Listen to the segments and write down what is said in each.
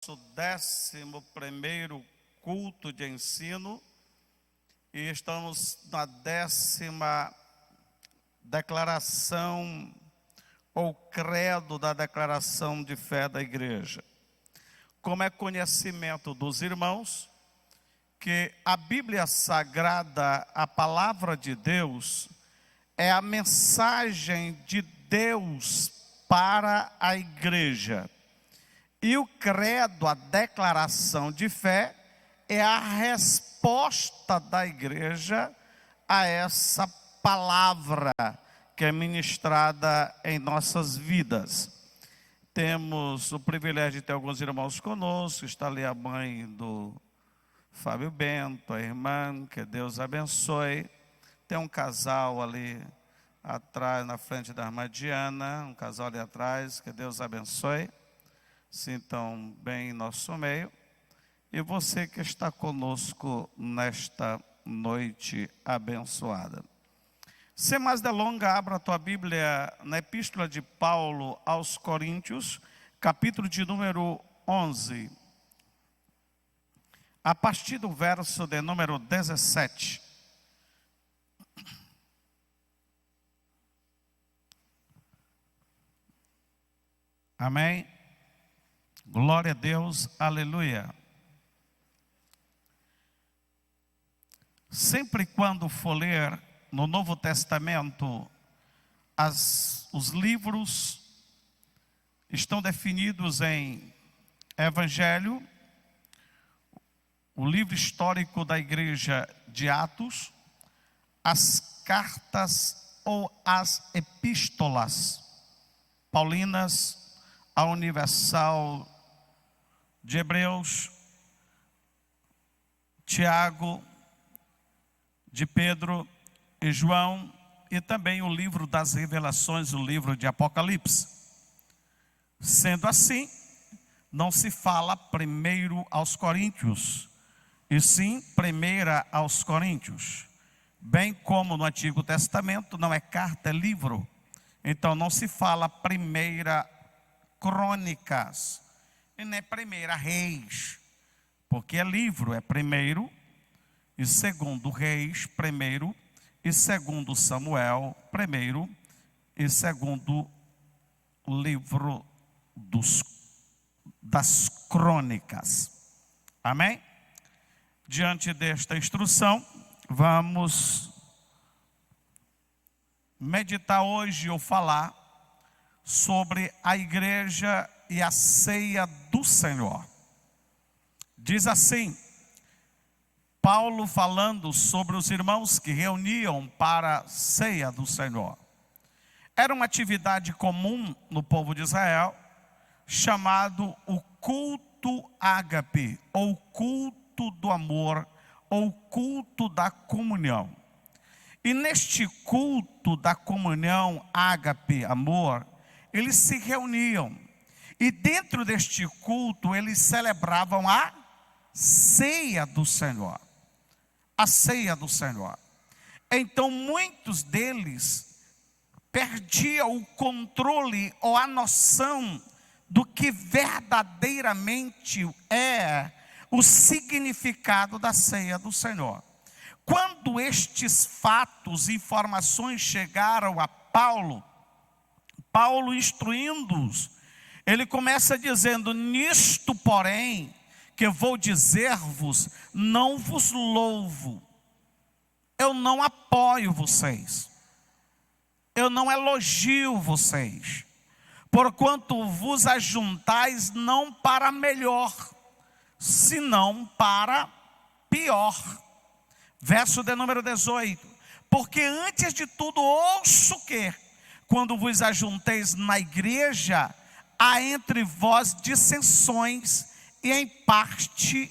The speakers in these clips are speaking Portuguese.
11º culto de ensino e estamos na 10ª declaração ou credo da declaração de fé da igreja. Como é conhecimento dos irmãos que a Bíblia Sagrada, a palavra de Deus, é a mensagem de Deus para a igreja. E o credo, a declaração de fé, é a resposta da igreja a essa palavra que é ministrada em nossas vidas. Temos o privilégio de ter alguns irmãos conosco. Está ali a mãe do Fábio Bento, a irmã, que Deus abençoe. Tem um casal ali atrás, na frente da irmã Diana, um casal ali atrás, que Deus abençoe. Sintam bem em nosso meio. E você que está conosco nesta noite abençoada. Sem mais delongas, abra a tua Bíblia na Epístola de Paulo aos Coríntios, capítulo de número 11. A partir do verso de número 17. Amém? Glória a Deus, aleluia. Sempre quando for ler no Novo Testamento, os livros estão definidos em Evangelho, o livro histórico da igreja de Atos, as cartas ou as epístolas paulinas, a universal de Hebreus, Tiago, de Pedro e João, e também o livro das revelações, o livro de Apocalipse. Sendo assim, não se fala primeiro aos Coríntios, e sim primeira aos Coríntios. Bem como no Antigo Testamento não é carta, é livro. Então não se fala primeira Crônicas e nem primeira Reis, porque é livro, é primeiro, e segundo Reis, primeiro, e segundo Samuel, primeiro, e segundo livro das crônicas. Amém? Diante desta instrução, vamos meditar hoje ou falar sobre a igreja e a ceia do Senhor. Diz assim, Paulo falando sobre os irmãos que reuniam para a ceia do Senhor. Era uma atividade comum no povo de Israel, chamado o culto ágape, ou culto do amor, ou culto da comunhão. E neste culto da comunhão, ágape, amor, eles se reuniam. E dentro deste culto, eles celebravam a ceia do Senhor. A ceia do Senhor. Então muitos deles perdiam o controle ou a noção do que verdadeiramente é o significado da ceia do Senhor. Quando estes fatos, informações chegaram a Paulo instruindo-os, ele começa dizendo: nisto, porém, que vou dizer-vos, não vos louvo, eu não apoio vocês, eu não elogio vocês, porquanto vos ajuntais não para melhor, senão para pior. Verso de número 18, porque antes de tudo ouço que, quando vos ajunteis na igreja, há entre vós dissensões, e em parte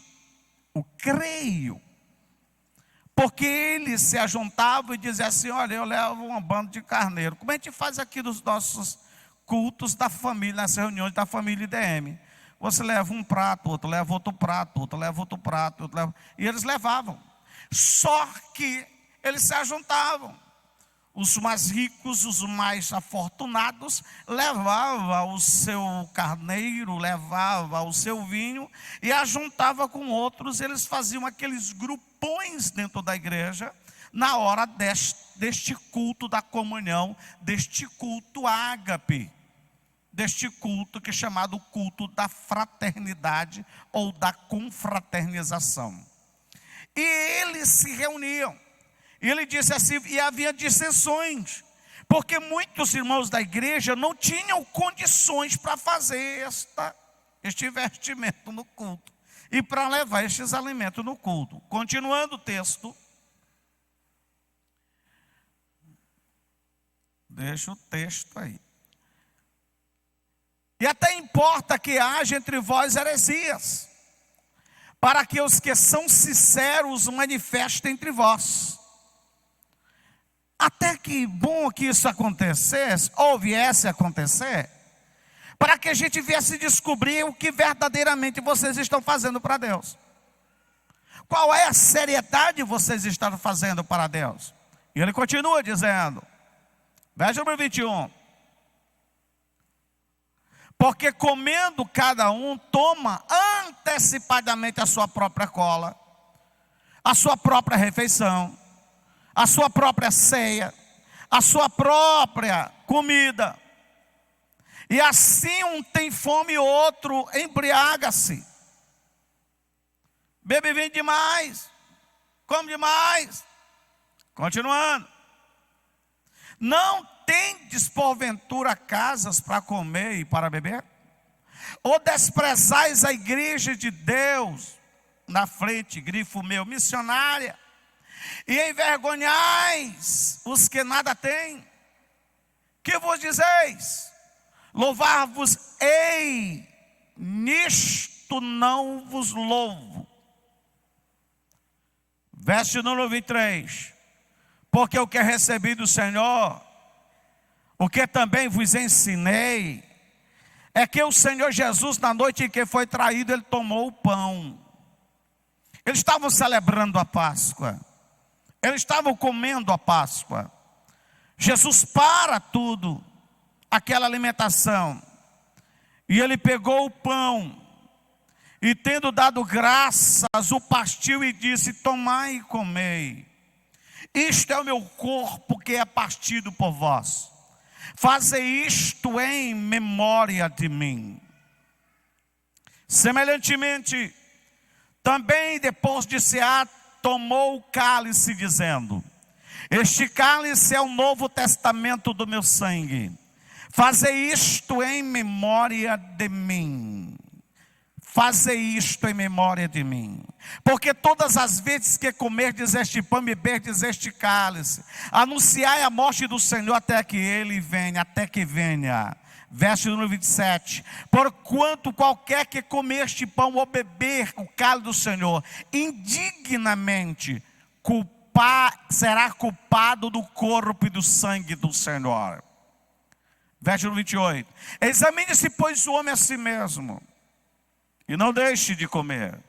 o creio. Porque eles se ajuntavam e diziam assim: olha, eu levo um bando de carneiro. Como a gente faz aqui nos nossos cultos da família, nas reuniões da família IDM. Você leva um prato, outro leva outro prato, outro leva outro prato, outro leva... E eles levavam. Só que eles se ajuntavam. os mais ricos, os mais afortunados, levava o seu carneiro, levava o seu vinho e ajuntava com outros. Eles faziam aqueles grupões dentro da igreja na hora deste culto da comunhão, deste culto ágape, deste culto que é chamado culto da fraternidade ou da confraternização. E eles se reuniam. E ele disse assim, e havia dissensões, porque muitos irmãos da igreja não tinham condições para fazer este vestimento no culto e para levar estes alimentos no culto. Continuando o texto, deixa o texto aí. E até importa que haja entre vós heresias, para que os que são sinceros manifestem entre vós. Até que bom que isso acontecesse, ou viesse a acontecer, para que a gente viesse descobrir o que verdadeiramente vocês estão fazendo para Deus. Qual é a seriedade que vocês estão fazendo para Deus? E ele continua dizendo, verso número 21. Porque comendo cada um, toma antecipadamente a sua própria cola, a sua própria refeição, a sua própria ceia, a sua própria comida. E assim um tem fome e outro embriaga-se. Bebe vinho demais, come demais. Continuando. Não tendes porventura casas para comer e para beber? Ou desprezais a igreja de Deus, na frente, grifo meu, missionária, e envergonhais os que nada têm? Que vos dizeis? Louvar-vos-ei, nisto não vos louvo. Verso número 23. Porque o que recebi do Senhor, o que também vos ensinei, é que o Senhor Jesus, na noite em que foi traído, ele tomou o pão. Eles estavam celebrando a Páscoa. Eles estavam comendo a Páscoa. Jesus para tudo, aquela alimentação. E ele pegou o pão. E tendo dado graças, o partiu e disse, tomai e comei. Isto é o meu corpo que é partido por vós. Fazei isto em memória de mim. Semelhantemente, também depois de cear, tomou o cálice, dizendo, este cálice é o novo testamento do meu sangue. Fazei isto em memória de mim. Fazei isto em memória de mim. Porque todas as vezes que comerdes este pão e beberdes este cálice, anunciai a morte do Senhor até que ele venha, até que venha. Verso número 27. Porquanto qualquer que comer este pão ou beber o cálice do Senhor, indignamente será culpado do corpo e do sangue do Senhor. Verso número 28. Examine-se, pois, o homem a si mesmo, e não deixe de comer,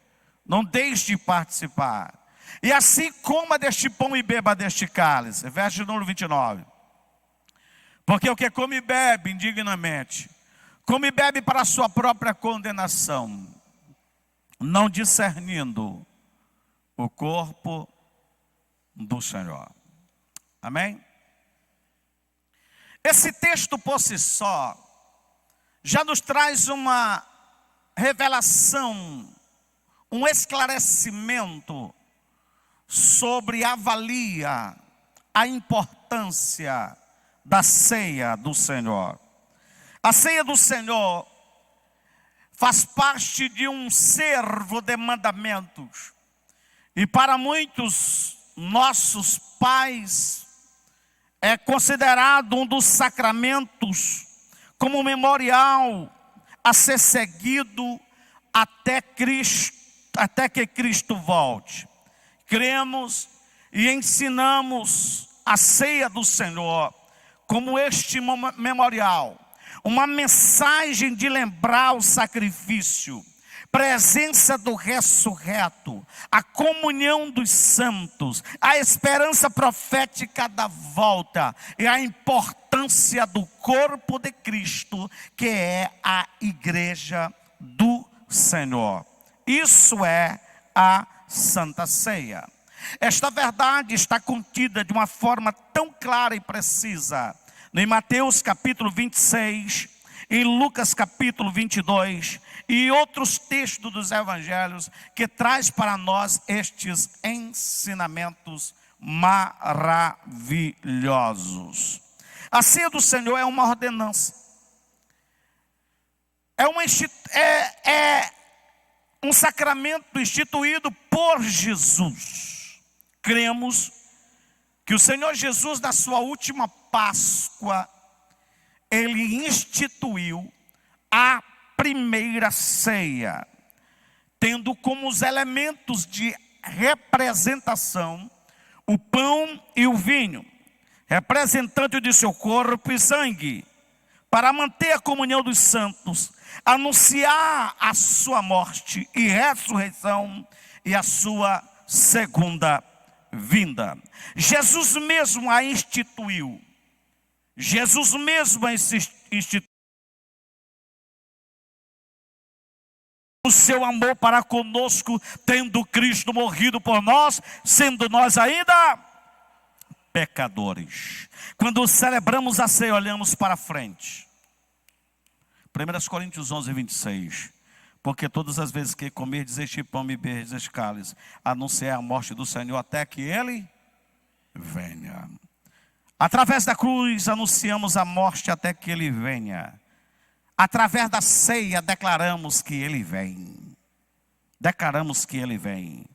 não deixe de participar. E assim coma deste pão e beba deste cálice. Verso número 29. Porque o que come e bebe indignamente, come e bebe para a sua própria condenação, não discernindo o corpo do Senhor. Amém? Esse texto por si só já nos traz uma revelação, um esclarecimento sobre a importância da ceia do Senhor. A ceia do Senhor faz parte de um servo de mandamentos. E para muitos nossos pais é considerado um dos sacramentos como memorial a ser seguido até que Cristo volte. Cremos e ensinamos a ceia do Senhor como este memorial, uma mensagem de lembrar o sacrifício, presença do ressurreto, a comunhão dos santos, a esperança profética da volta e a importância do corpo de Cristo, que é a igreja do Senhor. Isso é a Santa Ceia. Esta verdade está contida de uma forma tão clara e precisa em Mateus capítulo 26, em Lucas capítulo 22 e outros textos dos evangelhos, que traz para nós estes ensinamentos maravilhosos. A ceia do Senhor é uma ordenança, é um sacramento instituído por Jesus. Cremos que o Senhor Jesus, na sua última Páscoa, Ele instituiu a primeira ceia, tendo como os elementos de representação o pão e o vinho, representante de seu corpo e sangue, para manter a comunhão dos santos, anunciar a sua morte e ressurreição e a sua segunda vinda. Jesus mesmo a instituiu. Jesus mesmo a instituiu. O seu amor para conosco, tendo Cristo morrido por nós, sendo nós ainda pecadores. Quando celebramos a ceia, olhamos para frente. 1 Coríntios 11, 26. Porque todas as vezes que comerdes este pão e beberdes este cálice, anunciar a morte do Senhor até que Ele venha. Através da cruz anunciamos a morte até que Ele venha. Através da ceia declaramos que Ele vem. Declaramos que Ele vem.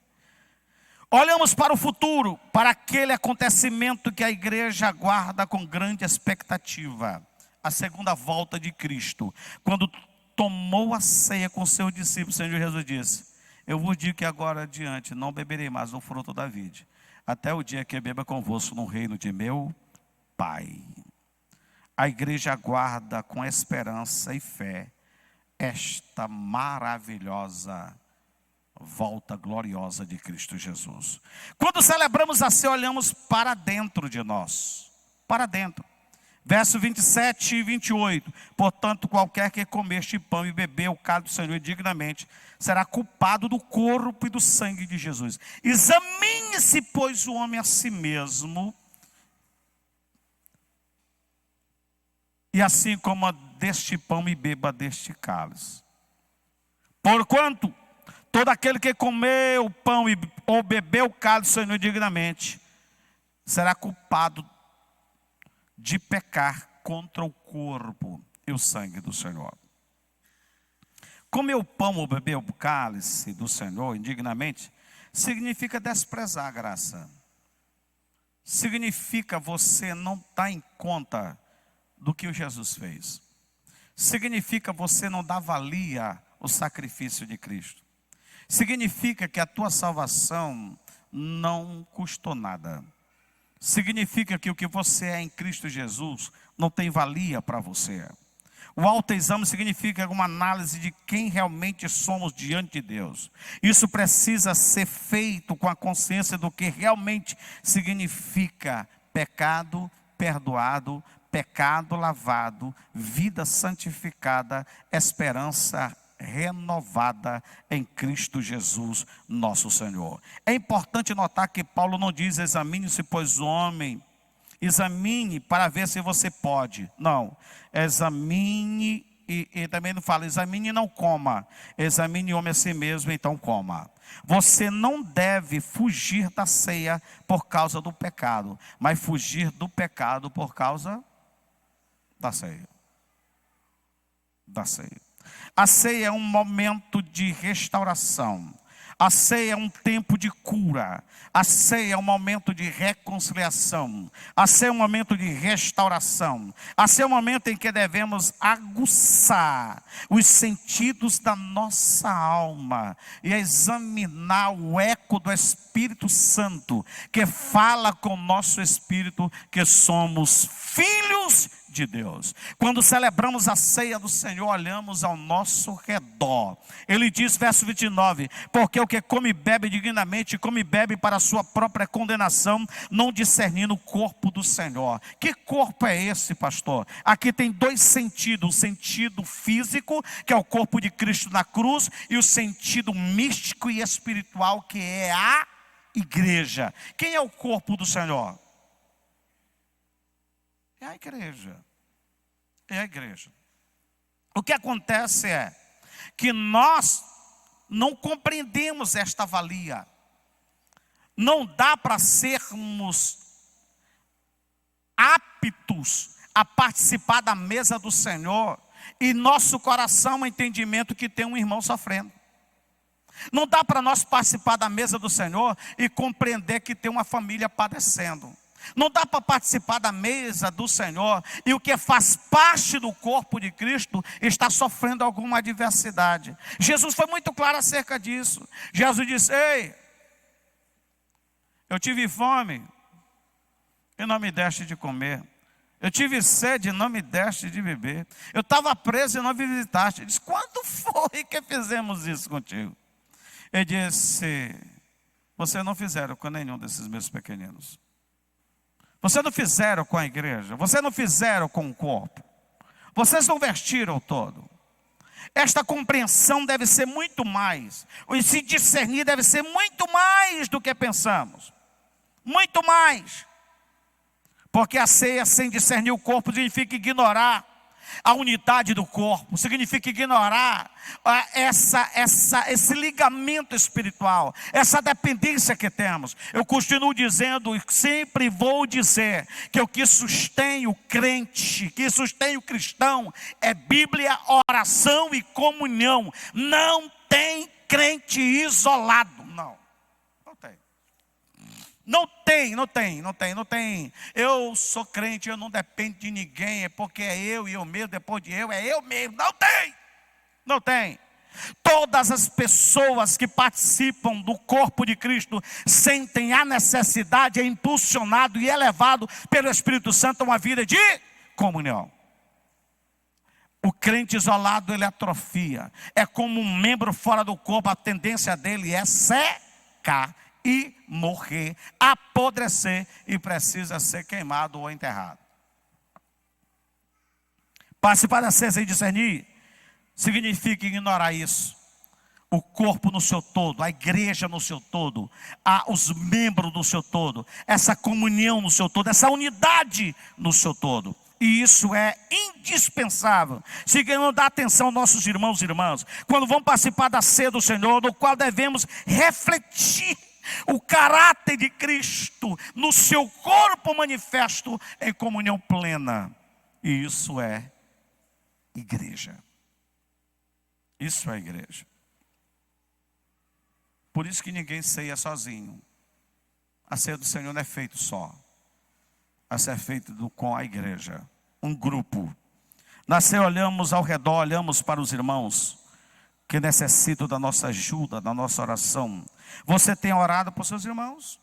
Olhamos para o futuro, para aquele acontecimento que a igreja aguarda com grande expectativa. A segunda volta de Cristo. Quando tomou a ceia com seus discípulos, o Senhor Jesus disse: eu vos digo que agora adiante não beberei mais o fruto da vide, até o dia que eu beba convosco no reino de meu Pai. A igreja aguarda com esperança e fé esta maravilhosa volta gloriosa de Cristo Jesus. Quando celebramos a ceia, olhamos para dentro de nós. Para dentro. Verso 27 e 28. Portanto, qualquer que comer este pão e beber o cálice do Senhor indignamente, será culpado do corpo e do sangue de Jesus. Examine-se, pois, o homem a si mesmo, e assim coma deste pão e beba deste cálice. Porquanto, todo aquele que comer o pão ou beber o cálice do Senhor indignamente, será culpado de pecar contra o corpo e o sangue do Senhor. Comer o pão ou beber o cálice do Senhor indignamente, significa desprezar a graça. Significa você não estar em conta do que o Jesus fez. Significa você não dar valia ao sacrifício de Cristo. Significa que a tua salvação não custou nada. Significa que o que você é em Cristo Jesus não tem valia para você. O autoexame significa uma análise de quem realmente somos diante de Deus. Isso precisa ser feito com a consciência do que realmente significa pecado perdoado, pecado lavado, vida santificada, esperança renovada em Cristo Jesus, nosso Senhor. É importante notar que Paulo não diz: examine-se, pois, o homem, examine para ver se você pode. Não, examine, e também não fala, examine e não coma. Examine o homem a si mesmo, então coma. Você não deve fugir da ceia por causa do pecado, mas fugir do pecado por causa da ceia. Da ceia. A ceia é um momento de restauração. A ceia é um tempo de cura. A ceia é um momento de reconciliação. A ceia é um momento de restauração. A ceia é um momento em que devemos aguçar os sentidos da nossa alma e examinar o eco do Espírito Santo, que fala com o nosso espírito que somos filhos de Deus. Quando celebramos a ceia do Senhor, olhamos ao nosso redor. Ele diz, verso 29, porque o que come e bebe dignamente, come e bebe para a sua própria condenação, não discernindo o corpo do Senhor. Que corpo é esse, pastor? Aqui tem dois sentidos, o sentido físico, que é o corpo de Cristo na cruz, e o sentido místico e espiritual, que é a igreja. Quem é o corpo do Senhor? É a igreja. É a igreja. O que acontece é que nós não compreendemos esta valia. Não dá para sermos aptos a participar da mesa do Senhor e nosso coração, o entendimento que tem um irmão sofrendo. Não dá para nós participar da mesa do Senhor e compreender que tem uma família padecendo. Não dá para participar da mesa do Senhor e o que faz parte do corpo de Cristo está sofrendo alguma adversidade. Jesus foi muito claro acerca disso. Jesus disse, ei, eu tive fome e não me deste de comer. Eu tive sede e não me deste de beber. Eu estava preso e não me visitaste. Ele disse, quando foi que fizemos isso contigo? Ele disse, vocês não fizeram com nenhum desses meus pequeninos. Vocês não fizeram com a igreja. Vocês não fizeram com o corpo. Vocês não vestiram todo. Esta compreensão deve ser muito mais. E se discernir deve ser muito mais do que pensamos. Muito mais. Porque a ceia sem discernir o corpo significa ignorar a unidade do corpo, significa ignorar esse ligamento espiritual, essa dependência que temos. Eu continuo dizendo e sempre vou dizer que o que sustém o crente, que sustém o cristão é Bíblia, oração e comunhão. Não tem crente isolado, não. Não tem. Eu sou crente, eu não dependo de ninguém, é porque é eu e eu mesmo, depois de eu, é eu mesmo. Não tem. Todas as pessoas que participam do corpo de Cristo sentem a necessidade, é impulsionado e elevado pelo Espírito Santo a uma vida de comunhão. O crente isolado, ele atrofia. É como um membro fora do corpo, a tendência dele é secar e morrer, apodrecer e precisa ser queimado ou enterrado. Participar da ceia e discernir significa ignorar isso. O corpo no seu todo, a igreja no seu todo, os membros no seu todo, essa comunhão no seu todo, essa unidade no seu todo. E isso é indispensável. Se não dá atenção aos nossos irmãos e irmãs, quando vão participar da ceia do Senhor, no qual devemos refletir o caráter de Cristo no seu corpo manifesto em comunhão plena. E isso é igreja. Isso é igreja. Por isso que ninguém ceia sozinho. A ceia do Senhor não é feita só. A ceia é feita com a igreja. Um grupo. Na ceia olhamos ao redor, olhamos para os irmãos que necessitam da nossa ajuda, da nossa oração. Você tem orado por seus irmãos?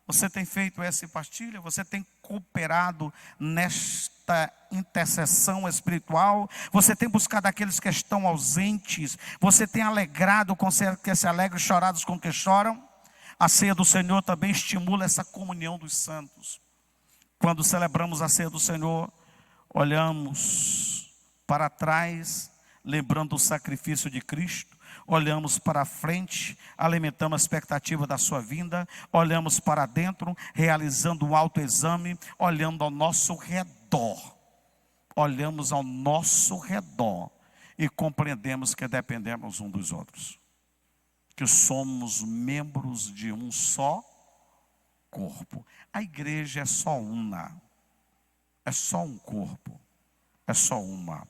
Você tem feito essa partilha? Você tem cooperado nesta intercessão espiritual? Você tem buscado aqueles que estão ausentes? Você tem alegrado com os que se alegram, chorados com os que choram? A ceia do Senhor também estimula essa comunhão dos santos. Quando celebramos a ceia do Senhor, olhamos para trás, lembrando o sacrifício de Cristo, olhamos para frente, alimentamos a expectativa da sua vinda, olhamos para dentro, realizando um autoexame, olhando ao nosso redor, olhamos ao nosso redor e compreendemos que dependemos uns dos outros, que somos membros de um só corpo. A igreja é só uma, é só um corpo, é só uma.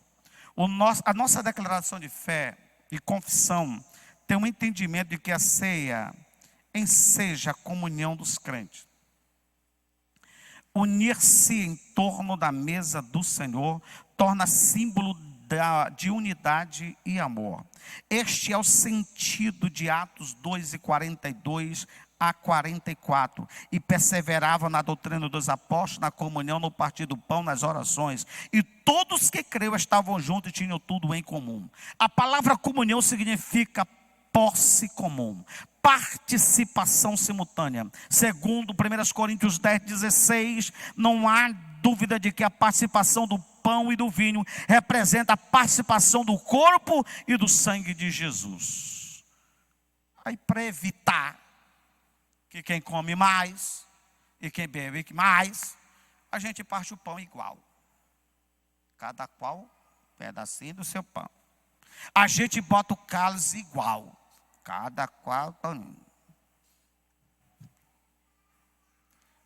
A nossa declaração de fé e confissão tem um entendimento de que a ceia enseja a comunhão dos crentes. Unir-se em torno da mesa do Senhor torna símbolo de unidade e amor. Este é o sentido de Atos 2:42 a 44. E perseveravam na doutrina dos apóstolos, na comunhão, no partir do pão, nas orações. E todos que creram estavam juntos e tinham tudo em comum. A palavra comunhão significa posse comum, participação simultânea. Segundo 1 Coríntios 10:16, não há dúvida de que a participação do pão e do vinho representa a participação do corpo e do sangue de Jesus. Aí, para evitar que quem come mais e quem bebe mais, a gente parte o pão igual, cada qual um pedacinho do seu pão. A gente bota o cálice igual, cada qual.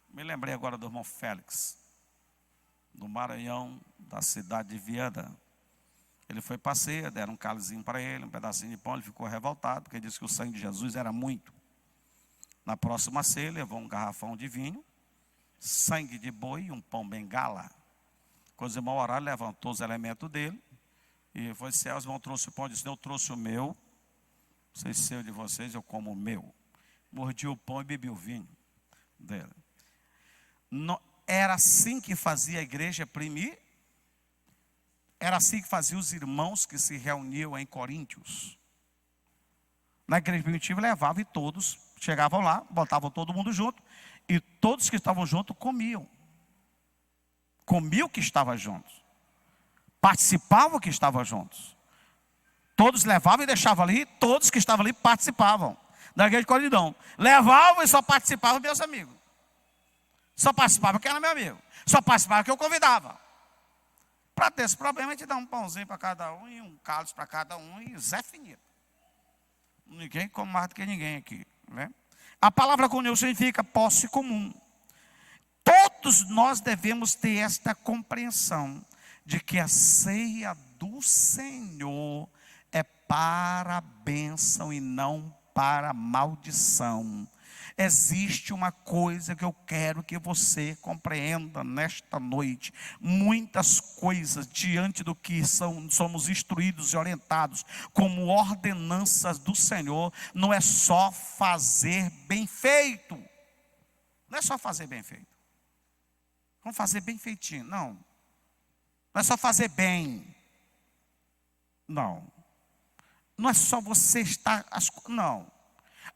Me lembrei agora do irmão Félix, do Maranhão, da cidade de Viana. Ele foi para a ceia, deram um cálicezinho para ele, um pedacinho de pão. Ele ficou revoltado, porque disse que o sangue de Jesus era muito. Na próxima ceia, levou um garrafão de vinho, sangue de boi e um pão bengala. Quando os irmãos oraram, levantou os elementos dele, e foi céu, os irmãos trouxeram o pão e disse: eu trouxe o meu, não sei se é o de vocês, eu como o meu. Mordi o pão e bebi o vinho dele. Não, era assim que fazia a igreja primir? Era assim que faziam os irmãos que se reuniam em Coríntios. Na igreja primitiva levavam e todos chegavam lá, botavam todo mundo junto, e todos que estavam juntos comiam. Comiam o que estava juntos. Participavam que estavam juntos. Todos levavam e deixavam ali, todos que estavam ali participavam. Da igreja de Corinto não. Levavam e só participavam meus amigos. Só participava quem era meu amigo. Só participava que eu convidava. Para ter esse problema, a gente dá um pãozinho para cada um e um cálice para cada um e Zé finito. Ninguém come mais do que ninguém aqui, né? A palavra comunhão significa posse comum. Todos nós devemos ter esta compreensão de que a ceia do Senhor é para a bênção e não para a maldição. Existe uma coisa que eu quero que você compreenda nesta noite. Muitas coisas diante do que somos instruídos e orientados como ordenanças do Senhor, não é só fazer bem feito. Não é só fazer bem feito. Vamos fazer bem feitinho. Não. Não é só fazer bem. Não. Não é só você estar... Não.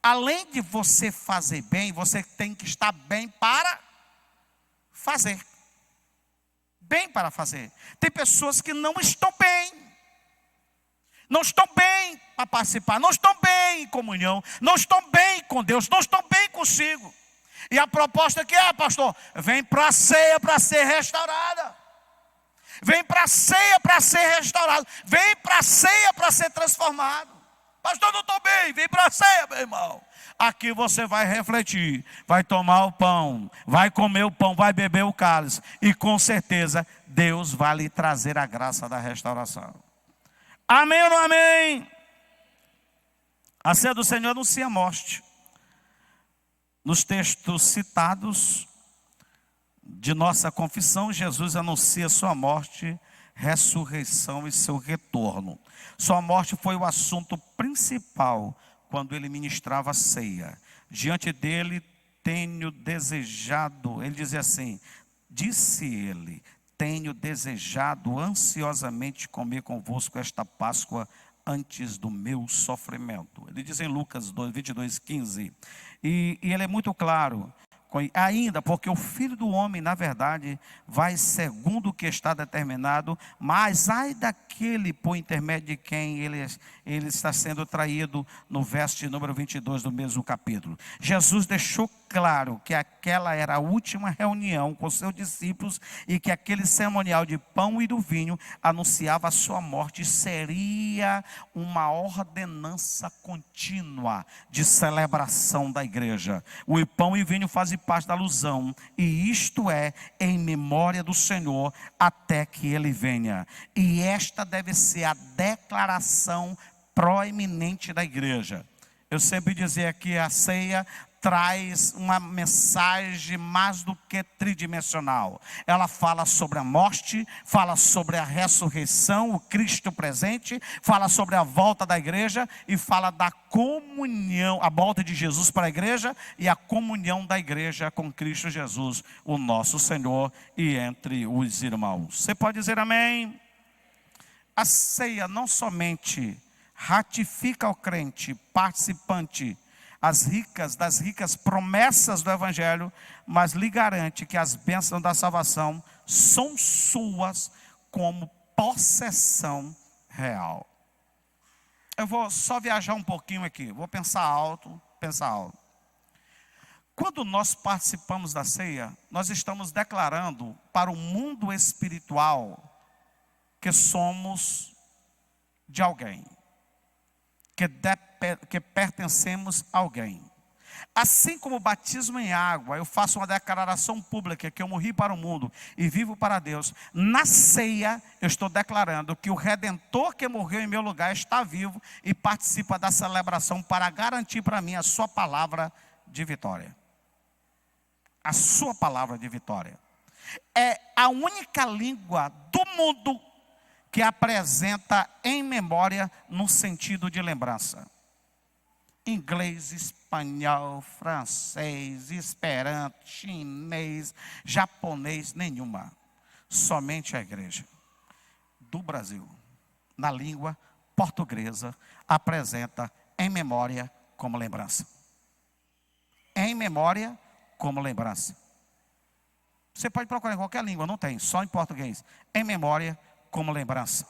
Além de você fazer bem, você tem que estar bem para fazer. Bem para fazer. Tem pessoas que não estão bem. Não estão bem para participar. Não estão bem em comunhão. Não estão bem com Deus. Não estão bem consigo. E a proposta que é, pastor? Vem para a ceia para ser restaurada. Vem para a ceia para ser restaurado. Vem para a ceia para ser transformado. Pastor, não estou bem, vem para a ceia, meu irmão. Aqui você vai refletir, vai tomar o pão, vai comer o pão, vai beber o cálice. E com certeza, Deus vai lhe trazer a graça da restauração. Amém ou não amém? A ceia do Senhor anuncia a morte. Nos textos citados de nossa confissão, Jesus anuncia sua morte, ressurreição e seu retorno. Sua morte foi o assunto principal quando ele ministrava a ceia. Diante dele tenho desejado, ele dizia assim, disse ele, tenho desejado ansiosamente comer convosco esta Páscoa antes do meu sofrimento. Ele diz em Lucas 22:15. E ele é muito claro. Ainda porque o Filho do Homem, na verdade, vai segundo o que está determinado, mas ai daquele por intermédio de quem ele está sendo traído, no verso de número 22 do mesmo capítulo. Jesus deixou claro que aquela era a última reunião com seus discípulos e que aquele cerimonial de pão e do vinho anunciava a sua morte. Seria uma ordenança contínua de celebração da igreja. O pão e vinho fazem parte da alusão, e isto é em memória do Senhor até que ele venha. E esta deve ser a declaração proeminente da igreja. Eu sempre dizia que a ceia traz uma mensagem mais do que tridimensional. Ela fala sobre a morte, fala sobre a ressurreição, o Cristo presente, fala sobre a volta da igreja e fala da comunhão, a volta de Jesus para a igreja e a comunhão da igreja com Cristo Jesus, o nosso Senhor, e entre os irmãos. Você pode dizer amém? A ceia não somente ratifica ao crente participante das ricas promessas do Evangelho, mas lhe garante que as bênçãos da salvação são suas como possessão real. Eu vou só viajar um pouquinho aqui, vou pensar alto. Quando nós participamos da ceia, nós estamos declarando para o mundo espiritual que somos de alguém, que pertencemos a alguém. Assim como o batismo em água, eu faço uma declaração pública que eu morri para o mundo e vivo para Deus. Na ceia, eu estou declarando que o Redentor que morreu em meu lugar está vivo e participa da celebração para garantir para mim a sua palavra de vitória. A sua palavra de vitória. É a única língua do mundo que apresenta em memória no sentido de lembrança. Inglês, espanhol, francês, esperanto, chinês, japonês, nenhuma. Somente a igreja do Brasil, na língua portuguesa, apresenta em memória como lembrança. Em memória como lembrança. Você pode procurar em qualquer língua, não tem, só em português. Em memória como lembrança.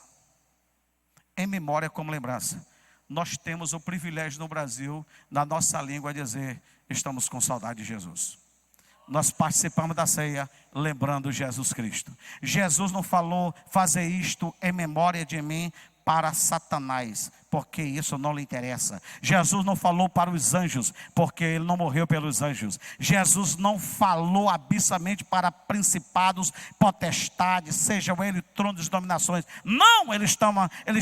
Em memória como lembrança. Nós temos o privilégio no Brasil, na nossa língua, de dizer: estamos com saudade de Jesus. Nós participamos da ceia lembrando Jesus Cristo. Jesus não falou: fazer isto em memória de mim para Satanás, porque isso não lhe interessa. Jesus não falou para os anjos, porque ele não morreu pelos anjos. Jesus não falou abissamente para principados, potestades, sejam eles tronos de dominações. Não, eles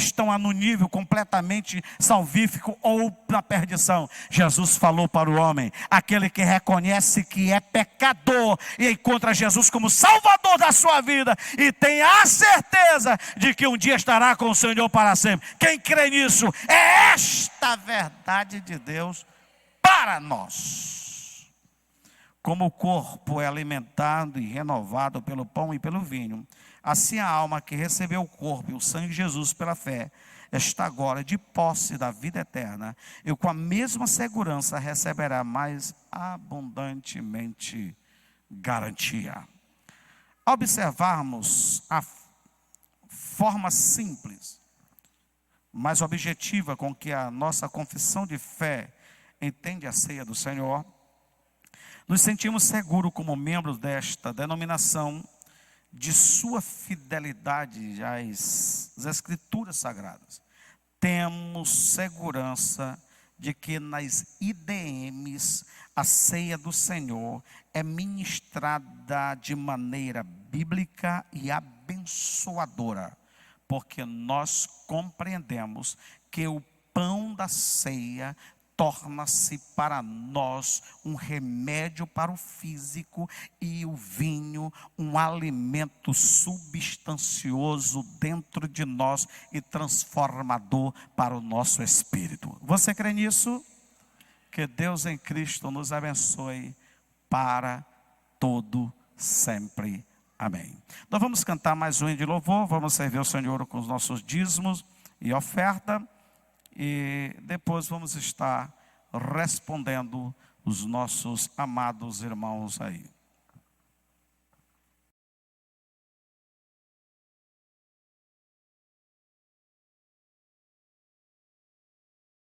estão no nível completamente salvífico ou na perdição. Jesus falou para o homem, aquele que reconhece que é pecador e encontra Jesus como Salvador da sua vida e tem a certeza de que um dia estará com o Senhor para sempre. Quem crê nisso, é esta a verdade de Deus para nós. Como o corpo é alimentado e renovado pelo pão e pelo vinho, assim a alma que recebeu o corpo e o sangue de Jesus pela fé, está agora de posse da vida eterna, e com a mesma segurança receberá mais abundantemente garantia. Ao observarmos a forma simples, mais objetiva com que a nossa confissão de fé entende a ceia do Senhor, nos sentimos seguros como membros desta denominação de sua fidelidade às Escrituras Sagradas. Temos segurança de que nas IDMs a ceia do Senhor é ministrada de maneira bíblica e abençoadora, porque nós compreendemos que o pão da ceia torna-se para nós um remédio para o físico e o vinho um alimento substancioso dentro de nós e transformador para o nosso espírito. Você crê nisso? Que Deus em Cristo nos abençoe para todo sempre. Amém. Nós vamos cantar mais um hino de louvor, vamos servir ao Senhor com os nossos dízimos e oferta, e depois vamos estar respondendo os nossos amados irmãos aí.